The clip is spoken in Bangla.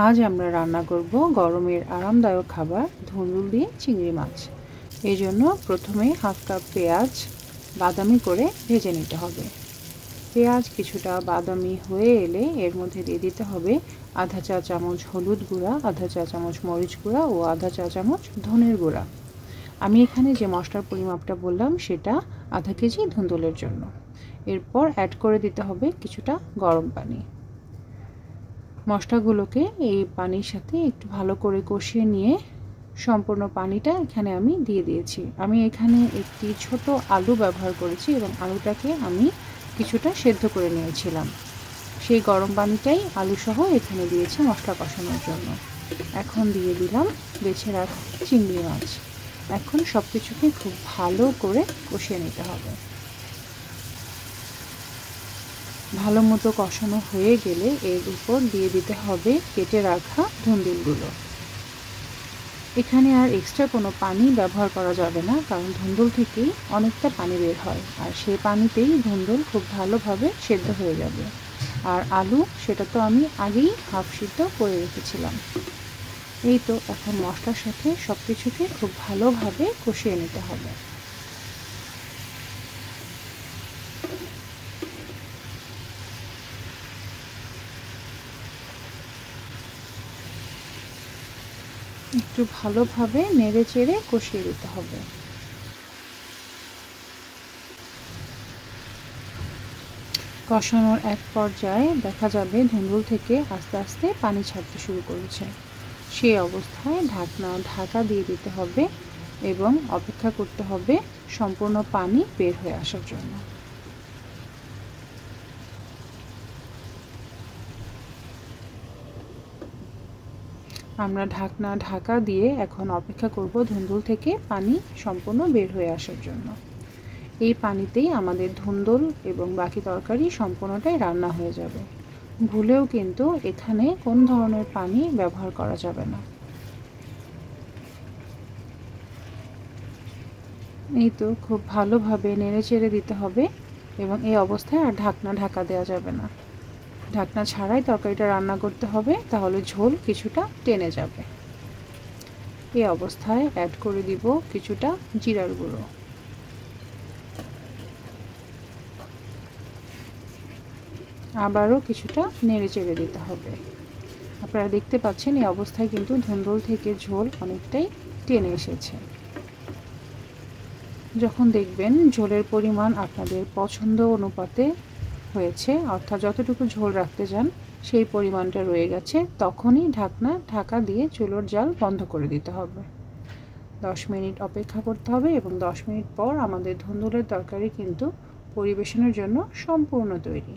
আজ আমরা রান্না করব গরমের আরামদায়ক খাবার ধুন্দুল দিয়ে চিংড়ি মাছ। এই জন্য প্রথমে হাফ কাপ পেঁয়াজ বাদামি করে ভেজে নিতে হবে। পেঁয়াজ কিছুটা বাদামি হয়ে এলে এর মধ্যে দিয়ে দিতে হবে আধা চা চামচ হলুদ গুঁড়া, আধা চা চামচ মরিচ গুঁড়া ও আধা চা চামচ ধনের গুঁড়া। আমি এখানে যে মশলার পরিমাপটা বললাম সেটা আধা কেজি ধুন্দুলের জন্য। এরপর অ্যাড করে দিতে হবে কিছুটা গরম পানি। মশলাগুলোকে এই পানির সাথে একটু ভালো করে কষিয়ে নিয়ে সম্পূর্ণ পানিটা এখানে আমি দিয়ে দিয়েছি। আমি এখানে একটি ছোট আলু ব্যবহার করেছি এবং আলুটাকে আমি কিছুটা সেদ্ধ করে নিয়েছিলাম। সেই গরম পানিটাই আলু সহ এখানে দিয়েছি মশলা কষানোর জন্য। এখন দিয়ে দিলাম বেছে রাখা চিংড়ি মাছ। এখন সব কিছুকে খুব ভালো করে কষিয়ে নিতে হবে। ভালো মতো কষানো হয়ে গেলে এর উপর দিয়ে দিতে হবে কেটে রাখা ধুন্দুলগুলো। এখানে আর এক্সট্রা কোনো পানি ব্যবহার করা যাবে না, কারণ ধুন্দুল থেকেই অনেকটা পানি বের হয়, আর সেই পানিতেই ধুন্দুল খুব ভালোভাবে সেদ্ধ হয়ে যাবে। আর আলু সেটা তো আমি আগেই হাফ সিদ্ধ করে রেখেছিলাম। এই তো এখন মশলার সাথে সব কিছুকে খুব ভালোভাবে কষিয়ে নিতে হবে। একটু ভালোভাবে নেড়ে চেড়ে কষিয়ে দিতে হবে। কষানোর এক পর্যায়ে দেখা যাবে ধুন্দুল থেকে আস্তে আস্তে পানি ছাড়তে শুরু করেছে। সেই অবস্থায় ঢাকা দিয়ে দিতে হবে এবং অপেক্ষা করতে হবে সম্পূর্ণ পানি বের হয়ে আসার জন্য। আমরা ঢাকা দিয়ে এখন অপেক্ষা করব ধুন্দুল থেকে পানি সম্পূর্ণ বের হয়ে আসার জন্য। এই পানিতেই আমাদের ধুন্দুল এবং বাকি তরকারি সম্পূর্ণটাই রান্না হয়ে যাবে। ভুলেও কিন্তু এখানে কোন ধরনের পানি ব্যবহার করা যাবে না। এই তো খুব ভালোভাবে নেড়ে চেড়ে দিতে হবে এবং এই অবস্থায় আর ঢাকা দেওয়া যাবে না। ঢাকনা ছাড়াই তরকারিটা রান্না করতে হবে, তাহলে ঝোল কিছুটা টেনে যাবে। এই অবস্থায় অ্যাড করে দিব কিছুটা জিরার গুঁড়ো। আবারও কিছুটা নেড়ে চেড়ে দিতে হবে। আপনারা দেখতে পাচ্ছেন এই অবস্থায় কিন্তু ধুন্দুল থেকে ঝোল অনেকটাই টেনে এসেছে। যখন দেখবেন ঝোলের পরিমাণ আপনাদের পছন্দ অনুপাতে হয়েছে, অর্থাৎ যতটুকু ঝোল রাখতে চান সেই পরিমাণটা রয়ে গেছে, তখনই ঢাকা দিয়ে চুলোর জাল বন্ধ করে দিতে হবে। 10 মিনিট অপেক্ষা করতে হবে এবং 10 মিনিট পর আমাদের ধুন্দুলের তরকারি কিন্তু পরিবেশনের জন্য সম্পূর্ণ তৈরি।